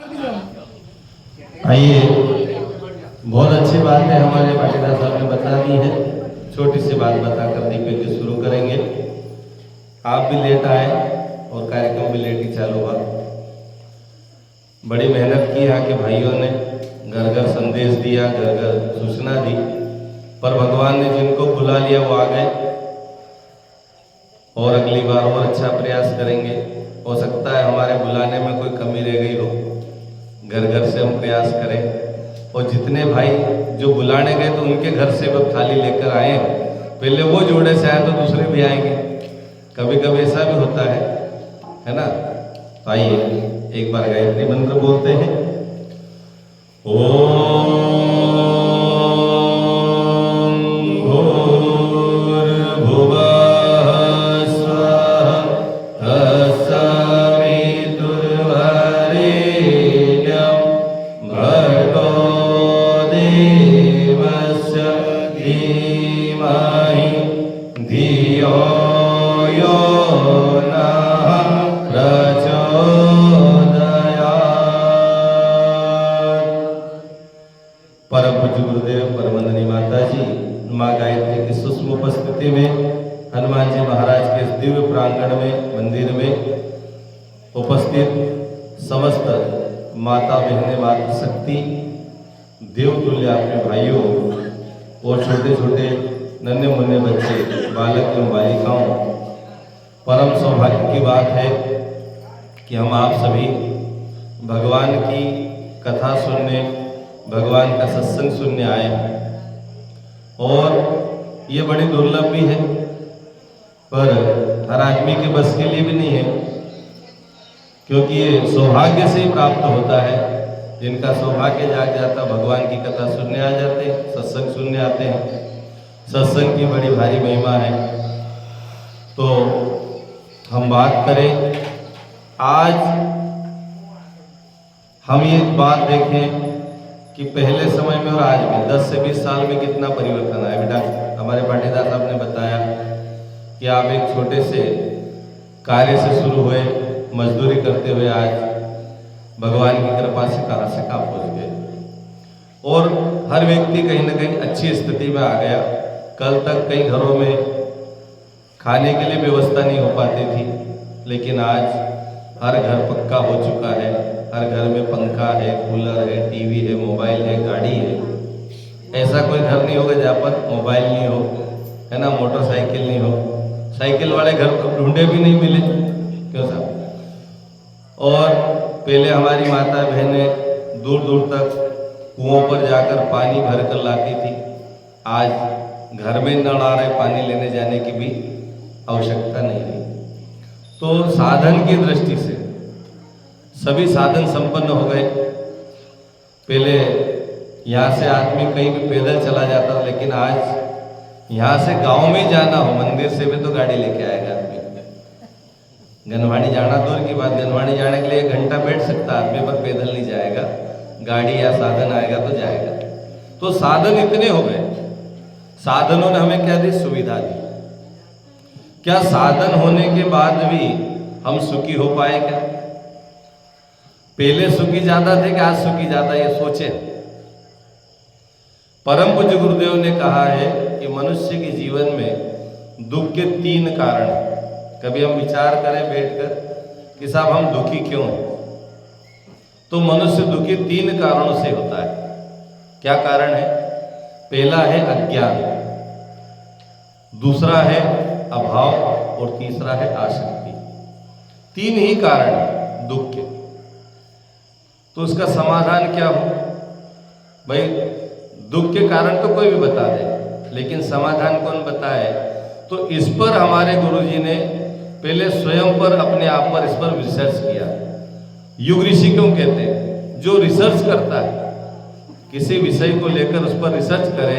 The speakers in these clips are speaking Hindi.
आइए, बहुत अच्छी बात है हमारे पाटीदार साहब ने बता दी है। छोटी सी बात बताकर दीपक जी शुरू करेंगे। आप भी लेट आए और कार्यक्रम भी लेट ही चालू हुआ। बड़ी मेहनत की यहाँ के भाइयों ने, घर घर संदेश दिया, घर घर सूचना दी, पर भगवान ने जिनको बुला लिया वो आ गए और अगली बार और अच्छा प्रयास करेंगे। हो सकता है हमारे बुलाने में कोई कमी रह गई हो, घर घर से हम प्रयास करें। और जितने भाई जो बुलाने गए तो उनके घर से वो थाली लेकर आए, पहले वो जोड़े से आए तो दूसरे भी आएंगे। कभी कभी ऐसा भी होता है ना। तो आइए एक बार गायत्री मंत्र बोलते हैं। ओम परम पूज्य गुरुदेव, परमवंदनीय माता जी, माँ गायत्री की सूक्ष्म उपस्थिति में हनुमान जी महाराज के इस दिव्य प्रांगण में, मंदिर में उपस्थित समस्त माता बहनें, मातृ शक्ति, देवतुल्य अपने भाइयों और छोटे छोटे नन्हे मुन्ने बच्चे, बालक एवं बालिकाओं, परम सौभाग्य की बात है कि हम आप सभी भगवान की कथा सुनने, भगवान का सत्संग सुनने आए हैं। और ये बड़ी दुर्लभ भी है, पर हर आदमी के बस के लिए भी नहीं है, क्योंकि ये सौभाग्य से ही प्राप्त होता है। जिनका सौभाग्य जाग जाता, भगवान की कथा सुनने आ जाते हैं, सत्संग सुनने आते हैं। सत्संग की बड़ी भारी महिमा है। तो हम बात करें, आज हम ये बात देखें कि पहले समय में और आज में 10 से 20 साल में कितना परिवर्तन आया। बेटा, हमारे पाटीदार साहब ने बताया कि आप एक छोटे से कार्य से शुरू हुए, मजदूरी करते हुए आज भगवान की कृपा से कहां से कहां पहुंच गए। और हर व्यक्ति कहीं ना कहीं अच्छी स्थिति में आ गया। कल तक कई घरों में खाने के लिए व्यवस्था नहीं हो पाती थी, लेकिन आज हर घर पक्का हो चुका है। हर घर में पंखा है, कूलर है, टीवी है, मोबाइल है, गाड़ी है। ऐसा कोई घर नहीं होगा जहाँ पर मोबाइल नहीं हो, है ना, मोटरसाइकिल नहीं हो। साइकिल वाले घर तो ढूंढे भी नहीं मिले, क्यों साहब। और पहले हमारी माता बहनें दूर दूर तक कुओं पर जाकर पानी भर कर लाती थी। आज घर में नल आ रहे, पानी लेने जाने की भी आवश्यकता नहीं है। तो साधन की दृष्टि से सभी साधन संपन्न हो गए। पहले यहाँ से आदमी कहीं भी पैदल चला जाता था, लेकिन आज यहाँ से गांव में जाना हो, मंदिर से भी तो गाड़ी लेके आएगा आदमी। गनवाड़ी जाना दूर की बात, गनवाड़ी जाने के लिए 1 घंटा बैठ सकता आदमी, पर पैदल नहीं जाएगा, गाड़ी या साधन आएगा तो जाएगा। तो साधन इतने हो गए। साधनों ने हमें क्या दी? सुविधा दी। क्या साधन होने के बाद भी हम सुखी हो पाए क्या? पहले सुखी ज्यादा थे कि आज सुखी ज्यादा, ये सोचे। परम पूज्य गुरुदेव ने कहा है कि मनुष्य के जीवन में दुख के 3 कारण हैं। कभी हम विचार करें बैठकर कि साहब हम दुखी क्यों हैं, तो मनुष्य दुखी 3 कारणों से होता है। क्या कारण है? पहला है अज्ञान, दूसरा है अभाव और तीसरा है आसक्ति। 3 ही कारण है दुख के। तो उसका समाधान क्या हो? भाई, दुख के कारण तो कोई भी बता दे, लेकिन समाधान कौन बताए? तो इस पर हमारे गुरुजी ने पहले स्वयं पर, अपने आप पर, इस पर रिसर्च किया। युग ऋषि क्यों कहते हैं? जो रिसर्च करता है, किसी विषय को लेकर उस पर रिसर्च करे,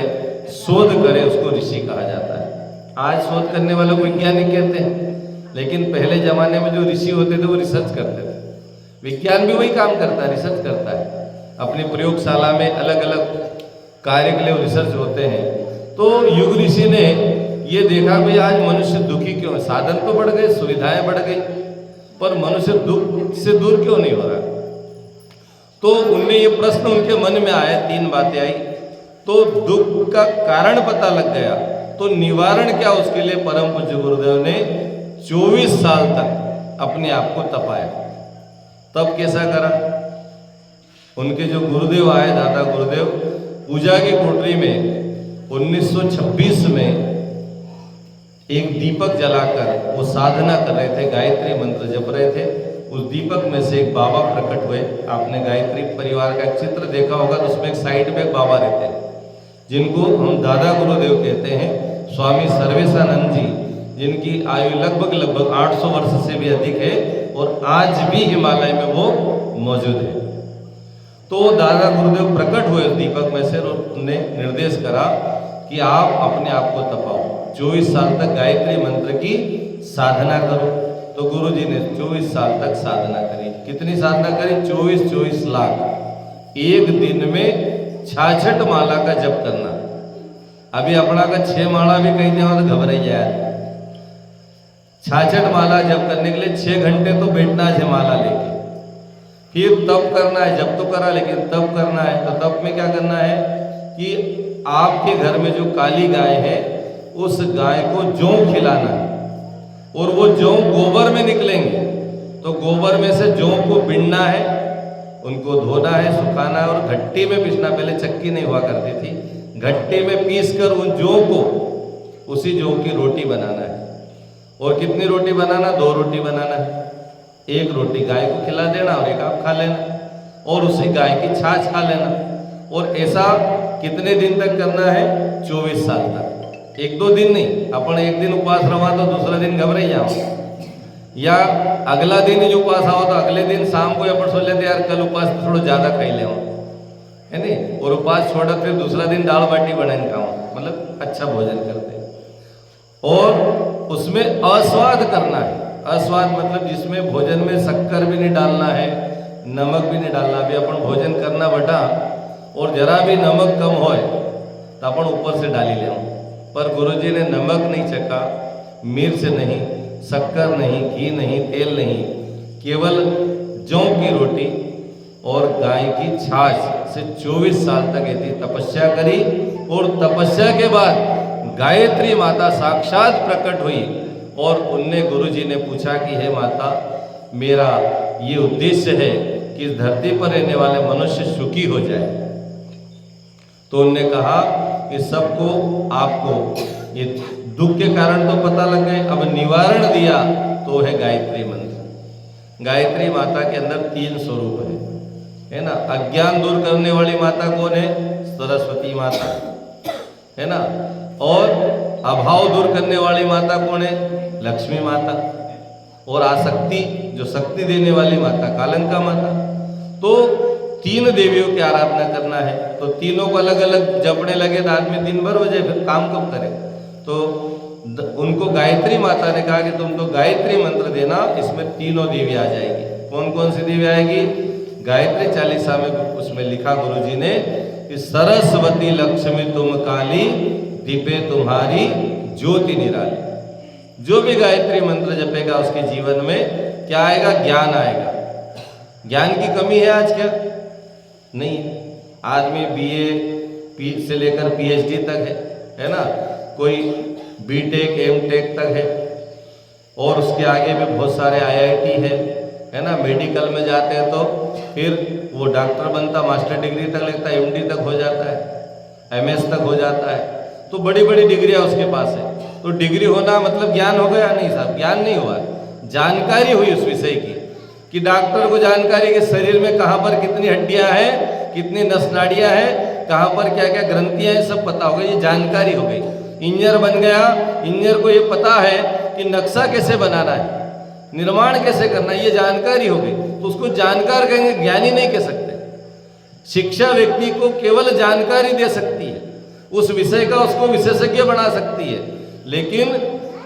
शोध करे, उसको ऋषि कहा जाता है। आज शोध करने वालों को वैज्ञानिक कहते हैं, लेकिन पहले जमाने में जो ऋषि होते थे वो रिसर्च करते थे। विज्ञान भी वही काम करता है, रिसर्च करता है। अपनी प्रयोगशाला में अलग अलग कार्य के लिए रिसर्च होते हैं। तो युग ऋषि ने ये देखा भाई आज मनुष्य दुखी क्यों है। साधन तो बढ़ गए, सुविधाएं बढ़ गई, पर मनुष्य दुख से दूर क्यों नहीं हो रहा। तो उनने ये प्रश्न उनके मन में आया, 3 बातें आई। तो दुख का कारण पता लग गया, तो निवारण क्या, उसके लिए परम पूज्य गुरुदेव ने 24 साल तक अपने आप को तपाया। तब कैसा करा, उनके जो गुरुदेव आए, दादा गुरुदेव, पूजा की कोठरी में 1926 में एक दीपक जलाकर वो साधना कर रहे थे, गायत्री मंत्र जप रहे थे। उस दीपक में से एक बाबा प्रकट हुए। आपने गायत्री परिवार का एक चित्र देखा होगा, तो उसमें एक साइड में एक बाबा रहते हैं, जिनको हम दादा गुरुदेव कहते हैं, स्वामी सर्वेशानंद जी, जिनकी आयु लगभग 800 वर्ष से भी अधिक है और आज भी हिमालय में वो मौजूद है। तो दादा गुरुदेव प्रकट हुए दीपक में से और उन्होंने निर्देश करा कि आप अपने आप को तपाओ, 24 साल तक गायत्री मंत्र की साधना करो। तो गुरु जी ने 24 साल तक साधना करी। कितनी साधना करी? 24 लाख। एक दिन में 66 माला का जप करना। अभी अपना का 6 माला भी कहीं दिया तो घबराई जाए। 66 माला जप करने के लिए 6 घंटे तो बैठना है माला लेके, फिर तप करना है। जब तो करा, लेकिन तप करना है। तो तप में क्या करना है कि आपके घर में जो काली गाय है, उस गाय को जौ खिलाना है और वो जौ गोबर में निकलेंगे। तो गोबर में से जौ को बिनना है, उनको धोना है, सुखाना है और घट्टी में पीसना। पहले चक्की नहीं हुआ करती थी, घट्टी में पीसकर उन जौ को, उसी जौ की रोटी बनाना है। और कितनी रोटी बनाना? 2 रोटी बनाना है। एक रोटी गाय को खिला देना और एक आप खा लेना, और उसी गाय की छाछ खा लेना। और ऐसा कितने दिन तक करना है? 24 साल तक। 1-2 दिन नहीं, अपन एक दिन उपवास रहा तो दूसरा दिन घबराई जाओ, या अगला दिन ही उपवास आओ तो अगले दिन शाम को अपन सोच लेते यार कल उपवास थोड़ा ज्यादा खाई ले, है नहीं, और उपवास छोड़ा फिर दूसरा दिन दाल बाटी बनाए खाओ, मतलब अच्छा भोजन करते। और उसमें अस्वाद करना है। अस्वाद मतलब जिसमें भोजन में शक्कर भी नहीं डालना है, नमक भी नहीं डालना। अभी अपन भोजन करना बटा और जरा भी नमक कम होए तो अपन ऊपर से डाली ले, पर गुरुजी ने नमक नहीं चखा, मिर्च नहीं, शक्कर नहीं, घी नहीं, तेल नहीं, केवल जौ की रोटी और गाय की छाछ से 24 साल तक ऐसी तपस्या करी। और तपस्या के बाद गायत्री माता साक्षात प्रकट हुई और उनने गुरुजी ने पूछा कि हे माता, मेरा ये उद्देश्य है कि इस धरती पर रहने वाले मनुष्य सुखी हो जाए। तो उनने कहा कि सबको आपको ये दुख के कारण तो पता लग गए, अब निवारण दिया तो है गायत्री मंत्र। गायत्री माता के अंदर 3 स्वरूप है ना। अज्ञान दूर करने वाली माता कौन है? सरस्वती माता, है ना। और अभाव दूर करने वाली माता कौन है? लक्ष्मी माता। और आसक्ति, जो शक्ति देने वाली माता, कालंका माता। तो 3 देवियों की आराधना करना है। तो तीनों को अलग अलग जपने लगे तो आदमी दिन भर हो जाए, फिर काम कब करे। तो उनको गायत्री माता ने कहा कि तुम तो गायत्री मंत्र देना, इसमें 3 देवी आ जाएगी। कौन कौन सी देवी आएगी? गायत्री चालीसा में उसमें लिखा गुरुजी ने कि सरस्वती लक्ष्मी तुम काली, दीपे तुम्हारी ज्योति निराली। जो भी गायत्री मंत्र जपेगा उसके जीवन में क्या आएगा? ज्ञान आएगा। ज्ञान की कमी है आज क्या? नहीं। आदमी BA से लेकर PhD तक है ना, कोई BTech MTech तक है, और उसके आगे भी बहुत सारे IIT है ना। मेडिकल में जाते हैं तो फिर वो डॉक्टर बनता, मास्टर डिग्री तक लगता है, MD तक हो जाता है, MS तक हो जाता है। तो बड़ी बड़ी डिग्रियां उसके पास है। तो डिग्री होना मतलब ज्ञान हो गया? नहीं साहब, ज्ञान नहीं हुआ, जानकारी हुई उस विषय की। कि डॉक्टर को जानकारी कि शरीर में कहाँ पर कितनी हड्डियां हैं, कितनी नस नाड़ियां हैं, कहाँ पर क्या क्या ग्रंथियां हैं, सब पता हो गई, ये जानकारी हो गई। इंजीनियर बन गया, इंजीनियर को ये पता है कि नक्शा कैसे बनाना है, निर्माण कैसे करना है, ये जानकारी हो गई। तो उसको जानकार कहेंगे, ज्ञानी नहीं कह सकते। शिक्षा व्यक्ति को केवल जानकारी दे सकती है, उस विषय का उसको विशेषज्ञ बना सकती है। लेकिन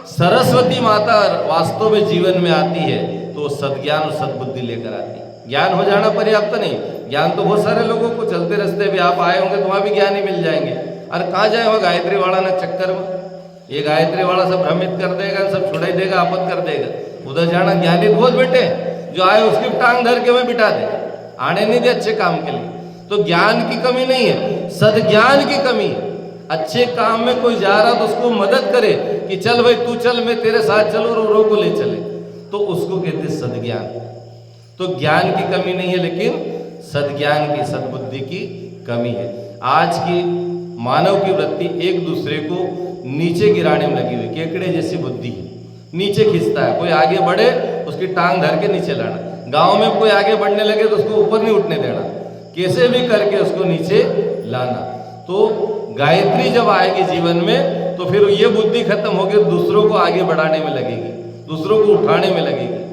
सरस्वती माता वास्तव में जीवन में आती है तो सद्ज्ञान और सद्बुद्धि लेकर आती है। ज्ञान हो जाना पर्याप्त नहीं, ज्ञान तो बहुत सारे लोगों को चलते रास्ते भी आप आए होंगे तो वहाँ भी ज्ञानी मिल जाएंगे। अरे कहाँ जाए वहाँ गायत्री वाला ना चक्कर में, ये गायत्री वाला सब भ्रमित कर देगा, सब छुड़ाई देगा, आपद कर देगा। उधर जाना ज्ञानी बहुत बेटे जो आए उसकी टांग धर के मैं बिठा दे, आने नहीं दे अच्छे काम के लिए। तो ज्ञान की कमी नहीं है, सद्ज्ञान की कमी है। अच्छे काम में कोई जा रहा तो उसको मदद करे कि चल भाई तू चल, मैं तेरे साथ चलूं, रो को ले चले, तो उसको कहते हैं सद्ज्ञान। तो ज्ञान की कमी नहीं है, लेकिन सद्ज्ञान की, सद्बुद्धि की कमी है। आज की मानव की वृत्ति एक दूसरे को नीचे गिराने में लगी हुई, केकड़े जैसी बुद्धि है, नीचे खींचता है। कोई आगे बढ़े उसकी टांग धर के नीचे लाना, गांव में कोई आगे बढ़ने लगे तो उसको ऊपर नहीं उठने देना, कैसे भी करके उसको नीचे लाना। तो गायत्री जब आएगी जीवन में तो फिर ये बुद्धि खत्म होकर दूसरों को आगे बढ़ाने में लगेगी, दूसरों को उठाने में लगेगी।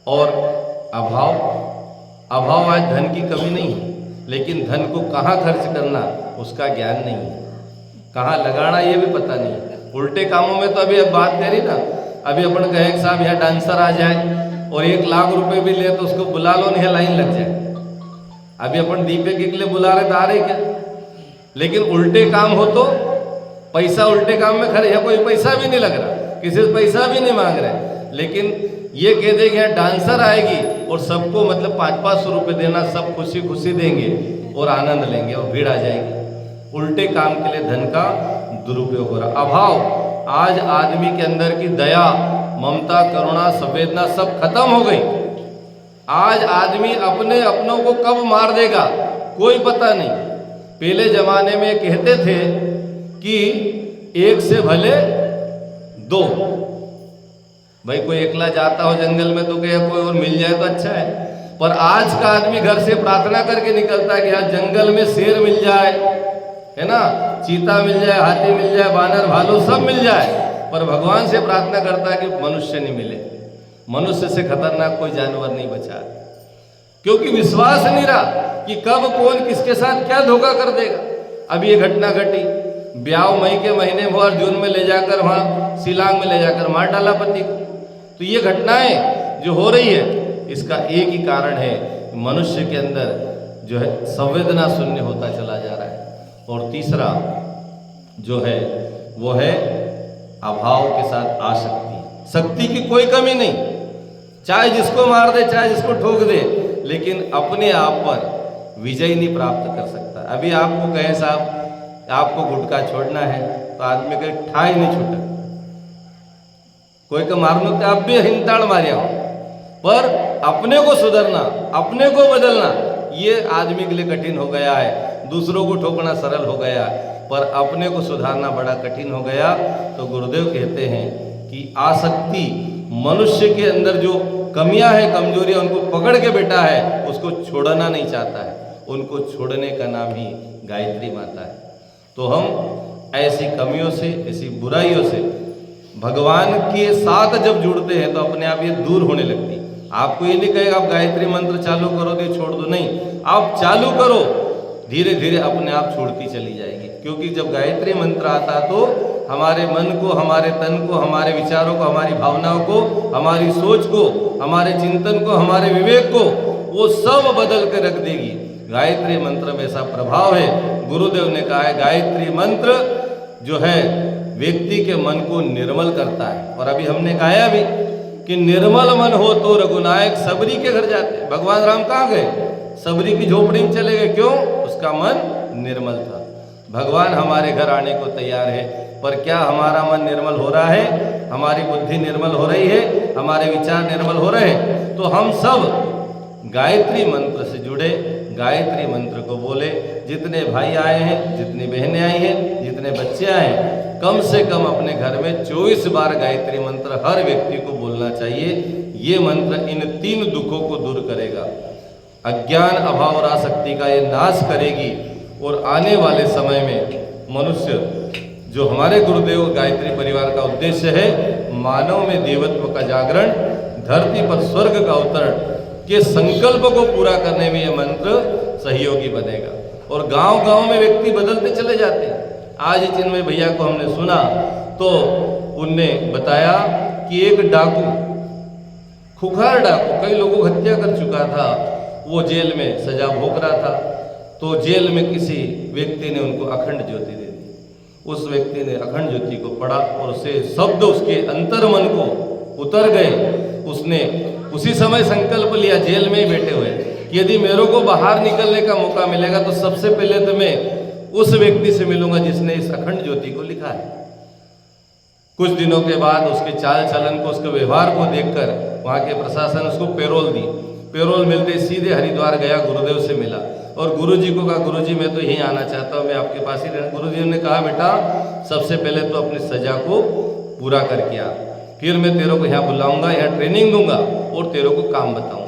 और अभाव आज धन की कमी नहीं है, लेकिन धन को कहाँ खर्च करना उसका ज्ञान नहीं है, कहाँ लगाना ये भी पता नहीं है। उल्टे कामों में तो अभी अब बात करी ना, अभी अपन कहे कि साहब यहाँ डांसर आ जाए और 1 लाख रुपए भी ले तो उसको बुला लो, नहीं लाइन लग जाए। अभी अपन दीपक के लिए बुला रहे तो आ रहे क्या, लेकिन उल्टे काम हो तो पैसा उल्टे काम में खर्च है, कोई पैसा भी नहीं लग रहा, किसी से पैसा भी नहीं मांग रहे, लेकिन ये कह दे कि यहाँ डांसर आएगी और सबको मतलब 500-500 रुपये देना, सब खुशी खुशी देंगे और आनंद लेंगे और भीड़ आ जाएगी। उल्टे काम के लिए धन का दुरुपयोग हो रहा। अभाव, आज आदमी के अंदर की दया, ममता, करुणा, संवेदना सब खत्म हो गई। आज आदमी अपने अपनों को कब मार देगा कोई पता नहीं। पहले जमाने में कहते थे कि 1 से भले 2, भाई कोई एकला जाता हो जंगल में तो कहे कोई और मिल जाए तो अच्छा है, पर आज का आदमी घर से प्रार्थना करके निकलता है कि आज जंगल में शेर मिल जाए, है ना, चीता मिल जाए, हाथी मिल जाए, बानर, भालू सब मिल जाए, पर भगवान से प्रार्थना करता है कि मनुष्य नहीं मिले, मनुष्य से खतरनाक कोई जानवर नहीं बचा, क्योंकि विश्वास नहीं रहा कि कब कौन किसके साथ क्या धोखा कर देगा। अब ये घटना घटी, ब्याह मई के महीने में और जून में ले जाकर वहां शिलांग में ले जाकर मार डाला पति को। तो ये घटनाएं जो हो रही है इसका एक ही कारण है, मनुष्य के अंदर जो है संवेदना शून्य होता चला जा रहा है। और तीसरा जो है वो है अभाव के साथ आसक्ति। शक्ति की कोई कमी नहीं, चाहे जिसको मार दे, चाहे जिसको ठोक दे, लेकिन अपने आप पर विजय नहीं प्राप्त कर सकता। अभी आपको कहे साहब आपको गुटखा छोड़ना है तो आदमी का ठाई नहीं छूटा, कोई का मारने तो आप भी हिंताड़ मारिया हो, पर अपने को सुधरना, अपने को बदलना ये आदमी के लिए कठिन हो गया है। दूसरों को ठोकना सरल हो गया, पर अपने को सुधारना बड़ा कठिन हो गया। तो गुरुदेव कहते हैं कि आसक्ति, मनुष्य के अंदर जो कमियां है, कमजोरियां, उनको पकड़ के बैठा है, उसको छोड़ना नहीं चाहता है, उनको छोड़ने का नाम ही गायत्री माता है। तो हम ऐसी कमियों से, ऐसी बुराइयों से भगवान के साथ जब जुड़ते हैं तो अपने आप ये दूर होने लगती। आपको ये नहीं कहेगा आप गायत्री मंत्र चालू करो तो छोड़ दो, नहीं, आप चालू करो, धीरे धीरे अपने आप छोड़ती चली जाएगी। क्योंकि जब गायत्री मंत्र आता तो हमारे मन को, हमारे तन को, हमारे विचारों को, हमारी भावनाओं को, हमारी सोच को, हमारे चिंतन को, हमारे विवेक को, वो सब बदल कर रख देगी। गायत्री मंत्र में ऐसा प्रभाव है। गुरुदेव ने कहा है गायत्री मंत्र जो है व्यक्ति के मन को निर्मल करता है। और अभी हमने गाया भी कि निर्मल मन हो तो रघुनायक सबरी के घर जाते। भगवान राम कहाँ गए? सबरी की झोपड़ी में चले गए। क्यों? उसका मन निर्मल था। भगवान हमारे घर आने को तैयार है, पर क्या हमारा मन निर्मल हो रहा है? हमारी बुद्धि निर्मल हो रही है? हमारे विचार निर्मल हो रहे हैं? तो हम सब गायत्री मंत्र से जुड़े, गायत्री मंत्र को बोले। जितने भाई आए हैं, जितनी बहनें आई हैं, जितने बच्चे आए हैं, कम से कम अपने घर में 24 बार गायत्री मंत्र हर व्यक्ति को बोलना चाहिए। ये मंत्र इन 3 दुखों को दूर करेगा, अज्ञान, अभाव और आसक्ति का ये नाश करेगी। और आने वाले समय में मनुष्य, जो हमारे गुरुदेव गायत्री परिवार का उद्देश्य है, मानव में देवत्व का जागरण, धरती पर स्वर्ग का अवतरण के संकल्प को पूरा करने में यह मंत्र सहयोगी बनेगा। और गांव-गांव में व्यक्ति बदलते चले जाते हैं। आज ही चिन्मय भैया को हमने सुना तो उनने बताया कि एक डाकू, खुखार डाकू, कई लोगों को हत्या कर चुका था, वो जेल में सजा भोग रहा था। तो जेल में किसी व्यक्ति ने उनको अखंड ज्योति दे दी। उस व्यक्ति ने अखंड ज्योति को पढ़ा और उसे शब्द उसके अंतर मन को उतर गए। उसने उसी समय संकल्प लिया, जेल में ही बैठे हुए, कि यदि मेरे को बाहर निकलने का मौका मिलेगा तो सबसे पहले तो मैं उस व्यक्ति से मिलूंगा जिसने इस अखंड ज्योति को लिखा है। कुछ दिनों के बाद उसके चाल चलन को, उसके व्यवहार को देखकर वहाँ के प्रशासन उसको पैरोल दी। पैरोल मिलते सीधे हरिद्वार गया, गुरुदेव से मिला और गुरुजी को कहा, गुरुजी मैं तो यहीं आना चाहता हूँ, मैं आपके पास ही रहना। गुरुजी ने कहा, बेटा सबसे पहले तो अपनी सजा को पूरा करके आ, फिर मैं तेरे को यहाँ बुलाऊंगा, यहाँ ट्रेनिंग दूंगा और तेरे को काम बताऊंगा।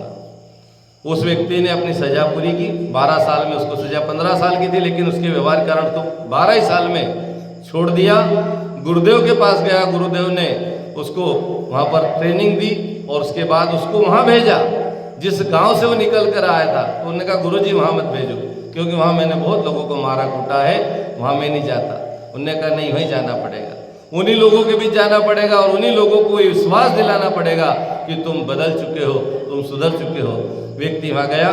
उस व्यक्ति ने अपनी सजा पूरी की। 12 साल में उसको सजा 15 साल की थी, लेकिन उसके व्यवहार कारण तो 12 ही साल में छोड़ दिया। गुरुदेव के पास गया, गुरुदेव ने उसको वहाँ पर ट्रेनिंग दी और उसके बाद उसको वहाँ भेजा जिस गांव से वो निकल कर आया था। तो उन्होंने कहा, गुरुजी वहाँ मत भेजो, क्योंकि वहाँ मैंने बहुत लोगों को मारा कूटा है, वहाँ मैं नहीं जाता। उन्होंने कहा, नहीं वहीं जाना पड़ेगा, उन्हीं लोगों के बीच जाना पड़ेगा और उन्हीं लोगों को विश्वास दिलाना पड़ेगा कि तुम बदल चुके हो, तुम सुधर चुके हो। व्यक्ति वहाँ गया,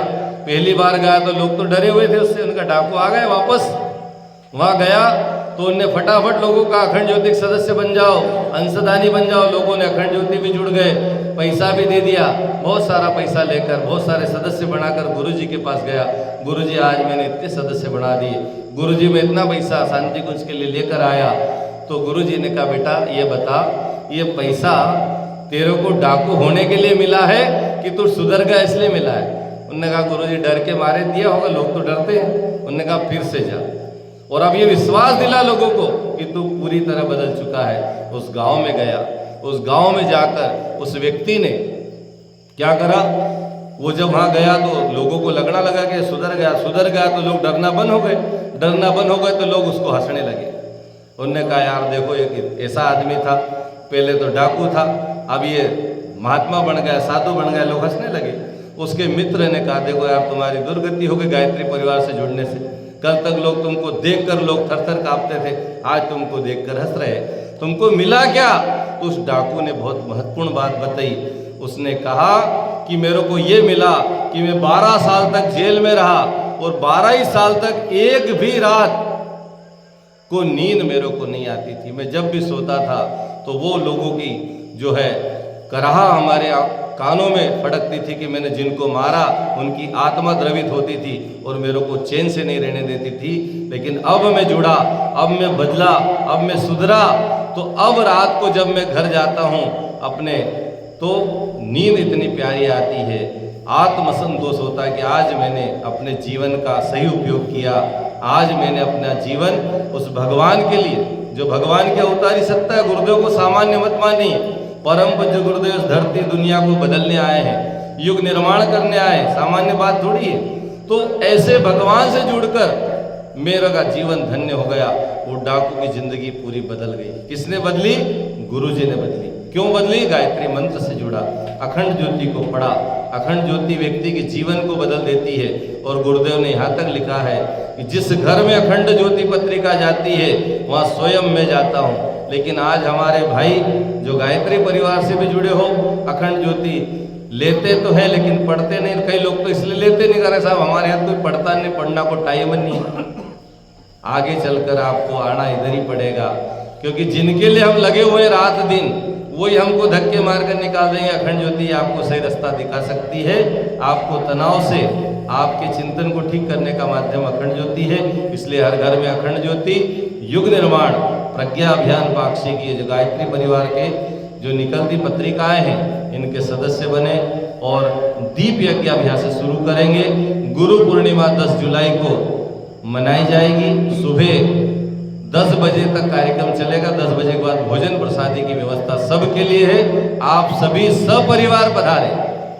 पहली बार गया तो लोग तो डरे हुए थे उससे, उनका डाकू आ गए वापस। वहाँ गया तो उनने फटाफट लोगों का अखंड ज्योति सदस्य बन जाओ, अंशदानी बन जाओ। लोगों ने अखंड ज्योति भी जुड़ गए, पैसा भी दे दिया। बहुत सारा पैसा लेकर बहुत सारे सदस्य बनाकर गुरुजी के पास गया। गुरुजी आज मैंने इतने सदस्य बना दिए, गुरुजी मैं इतना पैसा शांति कुंज के लिए लेकर आया। तो गुरुजी ने कहा, बेटा ये बता, ये पैसा तेरे को डाकू होने के लिए मिला है कि तू सुधर गया इसलिए मिला है? उन्होंने कहा, गुरुजी डर के मारे दिया होगा, लोग तो डरते हैं। उन्होंने कहा, फिर से जा और अब ये विश्वास दिला लोगों को कि तू पूरी तरह बदल चुका है। उस गांव में गया, उस गांव में जाकर उस व्यक्ति ने क्या करा, वो जब वहाँ गया तो लोगों को लगना लगा कि सुधर गया तो लोग डरना बंद हो गए तो लोग उसको हंसने लगे। उन्होंने कहा, यार देखो एक ऐसा आदमी था, पहले तो डाकू था, अब ये महात्मा बन गया, साधु बन गया, लोग हंसने लगे। उसके मित्र ने कहा, देखो यार तुम्हारी दुर्गति हो गई गायत्री परिवार से जुड़ने से। कल तक लोग तुमको देखकर लोग थर-थर कांपते थे, आज तुमको देखकर हंस रहे। तुमको मिला क्या? उस डाकू ने बहुत महत्वपूर्ण बात बताई। उसने कहा कि मेरे को ये मिला कि मैं 12 साल तक जेल में रहा और 12 ही साल तक एक भी रात को नींद मेरे को नहीं आती थी। मैं जब भी सोता था तो वो लोगों की जो है कराहा हमारे कानों में फड़कती थी कि मैंने जिनको मारा उनकी आत्मा द्रवित होती थी और मेरे को चैन से नहीं रहने देती थी। लेकिन अब मैं जुड़ा, अब मैं बदला, अब मैं सुधरा, तो अब रात को जब मैं घर जाता हूँ अपने, तो नींद इतनी प्यारी आती है, आत्मसंतोष होता है कि आज मैंने अपने जीवन का सही उपयोग किया। आज मैंने अपना जीवन उस भगवान के लिए, जो भगवान की अवतारी सत्ता है, गुरुदेव को सामान्य मत मानिए, परम पूज्य गुरुदेव इस धरती दुनिया को बदलने आए हैं, युग निर्माण करने आए हैं, सामान्य बात थोड़ी है। तो ऐसे भगवान से जुड़कर मेरा का जीवन धन्य हो गया। वो डाकू की जिंदगी पूरी बदल गई। किसने बदली? गुरुजी ने बदली। क्यों बदली? गायत्री मंत्र से जुड़ा, अखंड ज्योति को पढ़ा। अखंड ज्योति व्यक्ति के जीवन को बदल देती है। और गुरुदेव ने यहाँ तक लिखा है कि जिस घर में अखंड ज्योति पत्रिका जाती है वहाँ स्वयं मैं जाता हूँ। लेकिन आज हमारे भाई जो गायत्री परिवार से भी जुड़े हो, अखंड ज्योति लेते तो है लेकिन पढ़ते नहीं। कई लोग तो इसलिए लेते नहीं, करे साहब हमारे यहाँ कोई पढ़ता नहीं, पढ़ना को टाइम नहीं। आगे चलकर आपको आना इधर ही पड़ेगा, क्योंकि जिनके लिए हम लगे हुए रात दिन वही हमको धक्के मारकर निकाल देंगे। अखंड ज्योति आपको सही रास्ता दिखा सकती है। आपको तनाव से, आपके चिंतन को ठीक करने का माध्यम अखंड ज्योति है। इसलिए हर घर में अखंड ज्योति, युग निर्माण, प्रज्ञा अभियान पाक्षिक, ये जो गायत्री परिवार के जो निकलती पत्रिकाएं हैं इनके सदस्य बने और दीप यज्ञ अभियान से शुरू करेंगे। गुरु पूर्णिमा 10 जुलाई को मनाई जाएगी। सुबह 10 बजे तक कार्यक्रम चलेगा। 10 बजे के बाद भोजन प्रसादी की व्यवस्था सबके लिए है। आप सभी सपरिवार पधारे,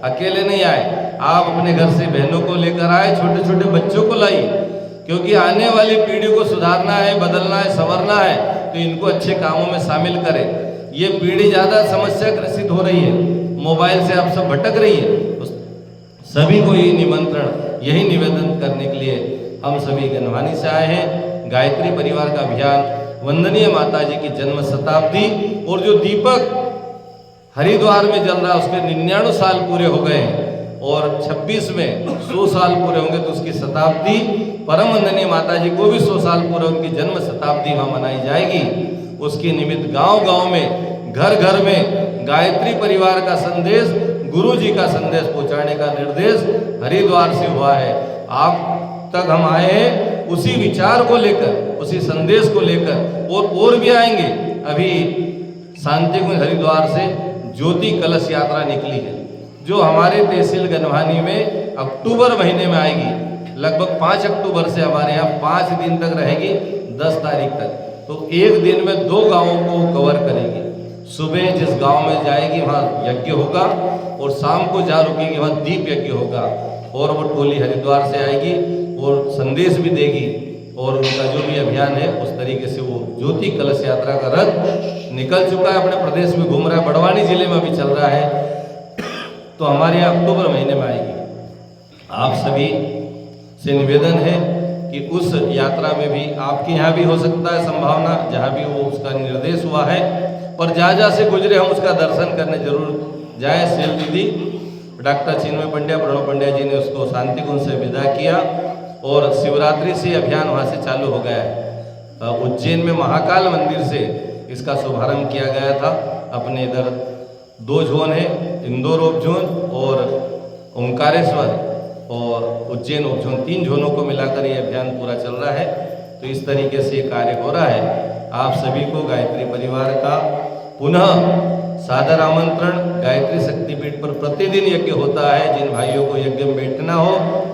अकेले नहीं आए। आप अपने घर से बहनों को लेकर आए, छोटे छोटे बच्चों को लाइए, क्योंकि आने वाली पीढ़ी को सुधारना है, बदलना है, संवरना है, तो इनको अच्छे कामों में शामिल करें। ये पीढ़ी ज़्यादा समस्या ग्रसित हो रही है, मोबाइल से आप सब भटक रही है। तो सभी को ये निमंत्रण, यही निवेदन करने के लिए हम सभी गनवानी से आए हैं। गायत्री परिवार का अभियान, वंदनीय माता जी की जन्म शताब्दी, और जो दीपक हरिद्वार में जल रहा है उसके 99 साल पूरे हो गए हैं और 26 में 100 साल पूरे होंगे तो उसकी शताब्दी, परम वंदनीय माता जी को भी 100 साल पूरे, उनकी जन्म शताब्दी वहाँ मनाई जाएगी। उसके निमित्त गांव गांव में, घर घर में गायत्री परिवार का संदेश गुरु जी का संदेश पहुंचाने का निर्देश हरिद्वार से हुआ है। आप तक हम आए हैं उसी विचार को लेकर, उसी संदेश को लेकर, और भी आएंगे। अभी शांति कुंज हरिद्वार से ज्योति कलश यात्रा निकली है, जो हमारे तहसील गंधवानी में अक्टूबर महीने में आएगी। लगभग 5 अक्टूबर से हमारे यहाँ 5 दिन तक रहेगी, 10 तारीख तक। तो एक दिन में 2 गांवों को कवर करेगी। सुबह जिस गांव में जाएगी वहाँ यज्ञ होगा, और शाम को जहाँ रुकेगी वहाँ दीप यज्ञ होगा। और वो टोली हरिद्वार से आएगी और संदेश भी देगी, और उनका जो भी अभियान है उस तरीके से वो ज्योति कलश यात्रा का रथ निकल चुका है, अपने प्रदेश में घूम रहा है, बड़वानी जिले में भी चल रहा है। तो हमारे यहाँ अक्टूबर महीने में आएगी। आप सभी से निवेदन है कि उस यात्रा में भी आपके यहाँ भी हो सकता है संभावना, जहाँ भी वो उसका निर्देश हुआ है, पर जहाँ से गुजरे हम उसका दर्शन करने जरूर जाए। सेल दीदी डॉक्टर चिन्मय पंड्या, प्रणव पंड्या जी ने उसको शांति कुंज से विदा किया, और शिवरात्रि से अभियान वहाँ से चालू हो गया है। उज्जैन में महाकाल मंदिर से इसका शुभारंभ किया गया था। अपने इधर 2 जोन है, इंदौर उप जोन और ओंकारेश्वर और उज्जैन उप जोन, 3 जोनों को मिलाकर ये अभियान पूरा चल रहा है। तो इस तरीके से कार्य हो रहा है। आप सभी को गायत्री परिवार का पुनः सादर आमंत्रण। गायत्री शक्तिपीठ पर प्रतिदिन यज्ञ होता है। जिन भाइयों को यज्ञ में बैठना हो,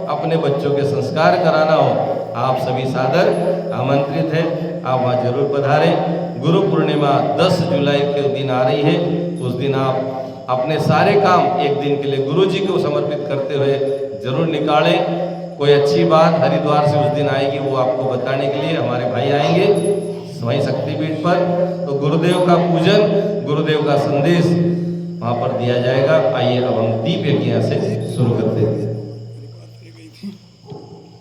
अपने बच्चों के संस्कार कराना हो, आप सभी सादर आमंत्रित हैं। आप वहाँ जरूर पधारें। गुरु पूर्णिमा 10 जुलाई के दिन आ रही है। उस दिन आप अपने सारे काम एक दिन के लिए गुरु जी को समर्पित करते हुए जरूर निकालें। कोई अच्छी बात हरिद्वार से उस दिन आएगी, वो आपको बताने के लिए हमारे भाई आएंगे वहीं शक्तिपीठ पर। तो गुरुदेव का पूजन, गुरुदेव का संदेश वहाँ पर दिया जाएगा। आइए अब हम दीप यज्ञ से शुरू करते हैं।